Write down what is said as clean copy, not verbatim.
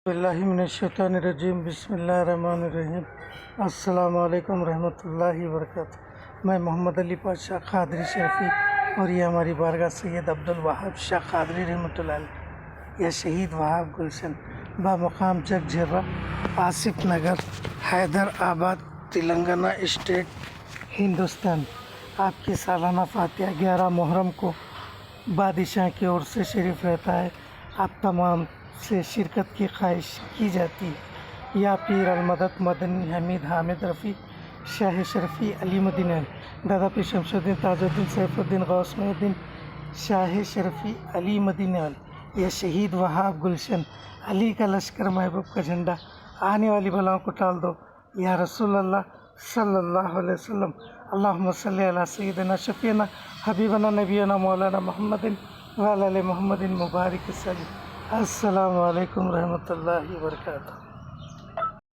اللہ من الشیطان الرجیم بسم اللہ الرحمن الرحیم السلام علیکم رحمۃ اللہ وبرکاتہ۔ میں محمد علی پاشا قادری شرفی اور یہ ہماری بارگاہ سید عبدالوہاب شاہ قادری رحمۃ اللہ علیہ یا شہید وہاب گلشن بمقام جگ جھرا آصف نگر حیدر آباد تلنگانہ اسٹیٹ ہندوستان۔ آپ کی سالانہ فاتحہ 11 محرم کو بادشاہ کی اور سے شریف رہتا ہے۔ آپ تمام سے شرکت کی خواہش کی جاتی ہے۔ یا پیر المدد مدنی حمید حامد رفیع شاہ شرفی علی مدینہ دادا پیر شمس الدین تاج الدین سیف الدین غوث محی الدین شاہ شرفی علی مدینہ یا شہید وہاب گلشن۔ علی کا لشکر محبوب کا جھنڈا، آنے والی بلاؤں کو ٹال دو یا رسول اللہ صلی اللہ علیہ وسلم۔ اللہم صلی علی سیدنا شفیعنا حبیبنا نبینا مولانا محمد وعلی آل محمد مبارک وسلم۔ السلام علیکم رحمۃ اللہ وبرکاتہ۔